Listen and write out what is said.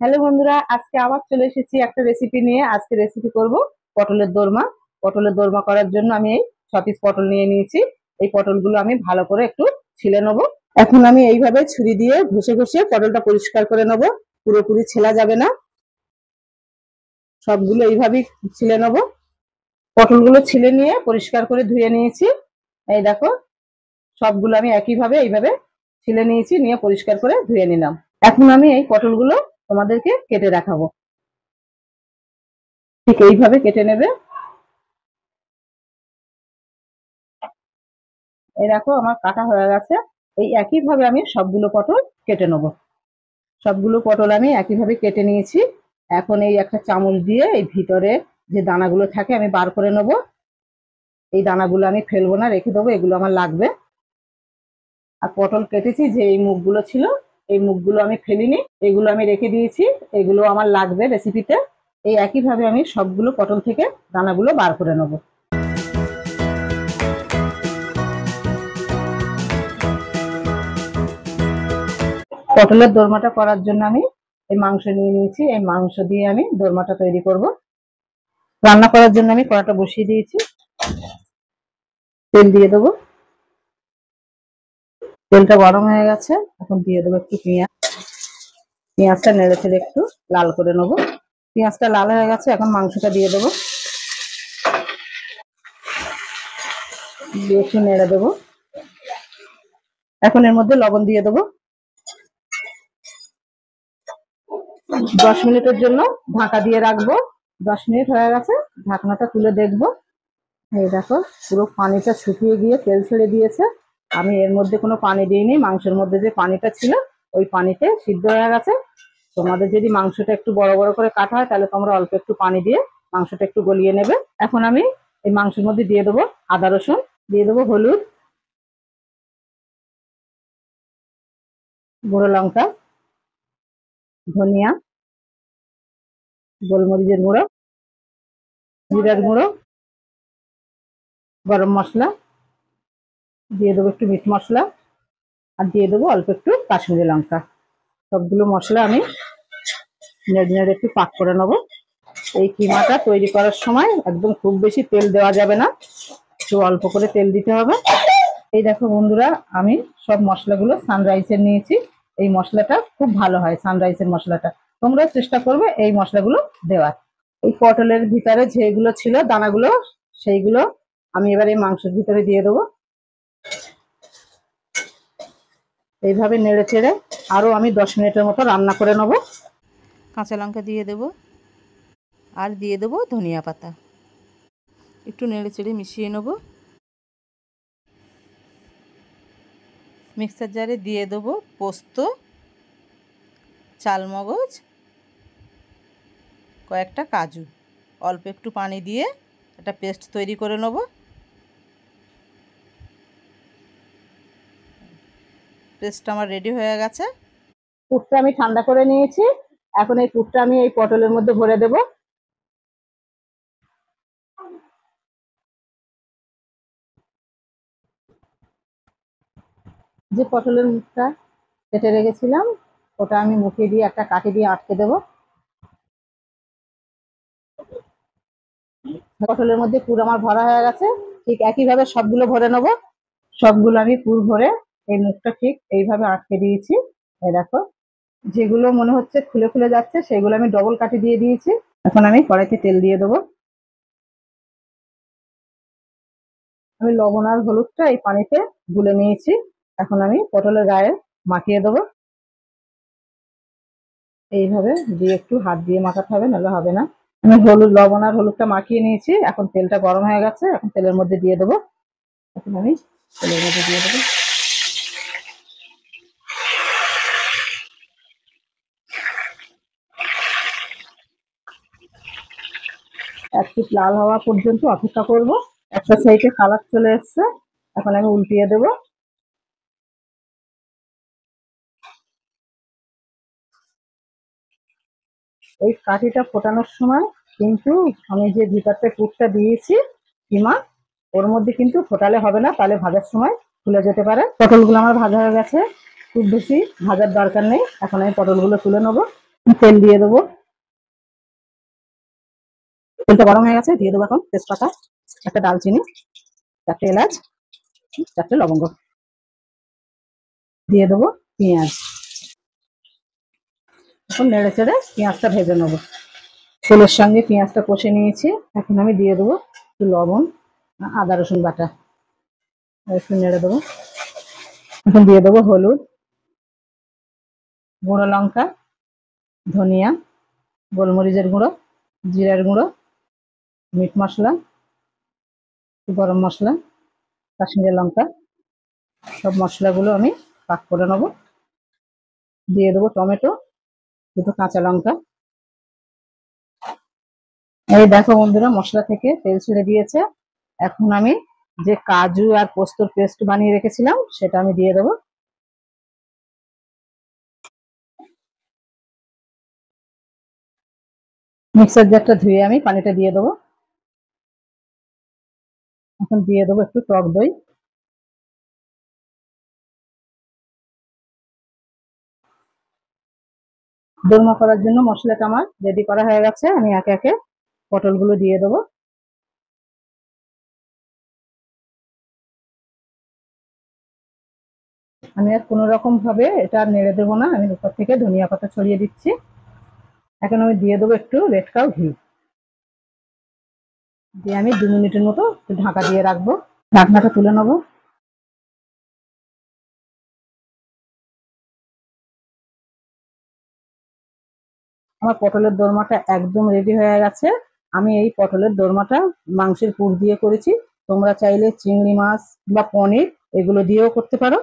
Hello বন্ধুরা, আজকে আবার চলে এসেছি একটা রেসিপি নিয়ে। আজকে রেসিপি করব পটলের দোরমা। পটলের দোরমা করার জন্য আমি এই 6 পিস পটল নিয়ে নিয়েছি। এই পটলগুলো আমি ভালো করে একটু ছিলে নেব। এখন আমি এইভাবে ছুরি দিয়ে ঘষে ঘষে পটলটা পরিষ্কার করে নেব। পুরোপুরি ছেলা যাবে না, সবগুলো এইভাবেই ছিলে নেব। পটলগুলো ছিলে নিয়ে পরিষ্কার করে ধুয়ে নিয়েছি। এই দেখো, সবগুলো আমি একইভাবে এইভাবে ছিলে নিয়েছি, নিয়ে পরিষ্কার করে ধুয়ে নিলাম। এখন আমি এই পটলগুলো তোমাদেরকে কেটে দেখাবো। ঠিক এইভাবে কেটে নেবে। এই দেখো, আমার কাটা হয়ে গেছে। এই একইভাবে আমি সবগুলো পটল কেটে নেব। সবগুলো পটল আমি একইভাবে কেটে নিয়েছি। এখন এই একটা চামচ দিয়ে এই ভিতরে যে দানাগুলো থাকে আমি বার করে নেব। এই দানাগুলো আমি ফেলবো না, রেখে দেবো, এগুলো আমার লাগবে। আর পটল কেটেছি যে এই মুখগুলো ছিল, এই মুখগুলো আমি ফেলিনি, এগুলো আমি রেখে দিয়েছি। এগুলো আমার লাগবে রেসিপিতে। এই একইভাবে আমি সবগুলো পটল থেকে দানাগুলো বার করে নেব। পটলের দোরমাটা করার জন্য আমি এই মাংস নিয়ে নিয়েছি। এই মাংস দিয়ে আমি দোরমাটা তৈরি করব। রান্না করার জন্য আমি কড়াটা বসিয়ে দিয়েছি। তেল দিয়ে দেবো। তেলটা গরম হয়ে গেছে, এখন দিয়ে দেবো একটু পেঁয়াজ। পেঁয়াজটা নেড়ে চেড়ে একটু লাল করে নেবো। পেঁয়াজটা লাল হয়ে গেছে, এখন মাংসটা দিয়ে দেবো। দিয়ে একটু নেড়ে দেবো। এখন এর মধ্যে লবণ দিয়ে দেবো। 10 মিনিটের জন্য ঢাকা দিয়ে রাখবো। 10 মিনিট হয়ে গেছে, ঢাকনাটা তুলে দেখবো। এই দেখো, পুরো পানিটা শুকিয়ে গিয়ে তেল ছেড়ে দিয়েছে। আমি এর মধ্যে কোনো পানি দিইনি, মাংসের মধ্যে যে পানিটা ছিল ওই পানিতে সিদ্ধ হয়ে গেছে। তোমাদের যদি মাংসটা একটু বড় বড় করে কাটা হয় তাহলে তোমরা অল্প একটু পানি দিয়ে মাংসটা একটু গলিয়ে নেবে। এখন আমি এই মাংসের মধ্যে দিয়ে দেবো আদা রসুন, দিয়ে দেবো হলুদ, গুঁড়ো লঙ্কা, ধনিয়া, গোলমরিচের গুঁড়ো, জিরার গুঁড়ো, গরম মশলা, দিয়ে দেবো একটু মিট মশলা, আর দিয়ে দেবো অল্প একটু কাশ্মীরি লঙ্কা। সবগুলো মশলা আমি নেড়ে নেড়ে একটু পাক করে নেবো। এই কিমাটা তৈরি করার সময় একদম খুব বেশি তেল দেওয়া যাবে না, একটু অল্প করে তেল দিতে হবে। এই দেখো বন্ধুরা, আমি সব মশলাগুলো সানরাইসের নিয়েছি। এই মশলাটা খুব ভালো হয়, সানরাইসের মশলাটা। তোমরা চেষ্টা করবে এই মশলাগুলো দেওয়ার। এই পটলের ভিতরে যেগুলো ছিল দানাগুলো, সেইগুলো আমি এবার এই মাংসের ভিতরে দিয়ে দেবো। এইভাবে নেড়ে চেড়ে আরো আমি 10 মিনিটের মতো রান্না করে নেব। কাঁচা লঙ্কা দিয়ে দেব, আর দিয়ে দেবো ধনিয়া পাতা। একটু নেড়ে চেড়ে মিশিয়ে নেব। মিক্সার জারে দিয়ে দেবো পোস্ত, চালমগজ, কয়েকটা কাজু। অল্প একটু পানি দিয়ে একটা পেস্ট তৈরি করে নেব। পেস্টটা আমার রেডি হয়ে গেছে। পুরটা আমি ঠান্ডা করে নিয়েছি। এখন এই পুরটা আমি এই পটলের মধ্যে ভরে দেব। যে পটলের মুখটা কেটে রেখেছিলাম ওটা আমি মুখে দিয়ে একটা কাঠি দিয়ে আটকে দেব। পটলের মধ্যে পুর আমার ভরা হয়ে গেছে। ঠিক একইভাবে সবগুলো ভরে নেব। সবগুলো আমি পুর ভরে এই মুখটা ঠিক এইভাবে আটকে দিয়েছি। এই দেখো, যেগুলো মনে হচ্ছে খুলে খুলে যাচ্ছে সেগুলো আমি ডবল কাঠি দিয়ে দিয়েছি। এখন আমি কড়াইতে তেল দিয়ে দেবো। আমি লবণ আর হলুদটা এই পানিতে গুলে নিয়েছি। এখন আমি পটলের গায়ে মাখিয়ে দেবো। এইভাবে দিয়ে একটু হাত দিয়ে মাখাতে হবে, নাহলে হবে না। আমি লবণ আর হলুদটা মাখিয়ে নিয়েছি। এখন তেলটা গরম হয়ে গেছে, এখন তেলের মধ্যে দিয়ে দেবো। এখন আমি তেলের মধ্যে দিয়ে দেবো। এক পিস লাল হওয়া পর্যন্ত অপেক্ষা করব। একটা সাইডে কালার চলে এসছে, এখন আমি উল্টিয়ে দেবো। এই কাঠিটা ফোটানোর সময় কিন্তু আমি যে ভিতরটা পুরটা দিয়েছি কিমা, ওর মধ্যে কিন্তু ফোটালে হবে না, তাহলে ভাজার সময় খুলে যেতে পারে। পটলগুলো আমার ভাজা হয়ে গেছে, খুব বেশি ভাজার দরকার নেই। এখন আমি পটলগুলো তুলে নেবো। তেল দিয়ে দেবো, তেলটা গরম হয়ে গেছে, দিয়ে দেবো এখন তেজপাতা, একটা দালচিনি, 4টে এলাচ, 4টে লবঙ্গ, দিয়ে দেবো পেঁয়াজ। এখন নেড়ে চেড়ে পেঁয়াজটা ভেজে নেবো। তেলের সঙ্গে পেঁয়াজটা কষে নিয়েছি, এখন আমি দিয়ে দেবো একটু লবণ, আদা রসুন বাটা, একটু নেড়ে দেবো। এখন দিয়ে দেবো হলুদ, গুঁড়ো লঙ্কা, ধনিয়া, গোলমরিচের গুঁড়ো, জিরার গুঁড়ো, মিট মশলা, গরম মশলা, কাশ্মীরি লঙ্কা, সব মশলাগুলো আমি পাক করে নেবো। দিয়ে দেবো টমেটো, দুটো কাঁচা লঙ্কা। এই দেখো বন্ধুরা, মশলা থেকে তেল ছেড়ে দিয়েছে। এখন আমি যে কাজু আর পোস্তর পেস্ট বানিয়ে রেখেছিলাম সেটা আমি দিয়ে দেবো। মিক্সার জারটা ধুয়ে আমি পানিটা দিয়ে দেবো। এখন দিয়ে দেবো একটু টক দই। দোরমা করার জন্য মশলাটা আমার রেডি করা হয়ে গেছে। আমি একে একে পটলগুলো দিয়ে দেবো। আমি আর কোনো রকম ভাবে এটা আর নেড়ে দেবো না, আমি উপর থেকে ধনিয়া পাতা ছড়িয়ে দিচ্ছি। এখন আমি দিয়ে দেবো একটু রেড কাউ ঘি, দিয়ে আমি 2 মিনিটের মতো ঢাকা দিয়ে রাখবো। ঢাকনাটা তুলে নেবো। আমার পটলের দোরমাটা একদম রেডি হয়ে গেছে। আমি এই পটলের দোরমাটা মাংসের পুর দিয়ে করেছি, তোমরা চাইলে চিংড়ি মাছ বা পনির এগুলো দিয়েও করতে পারো।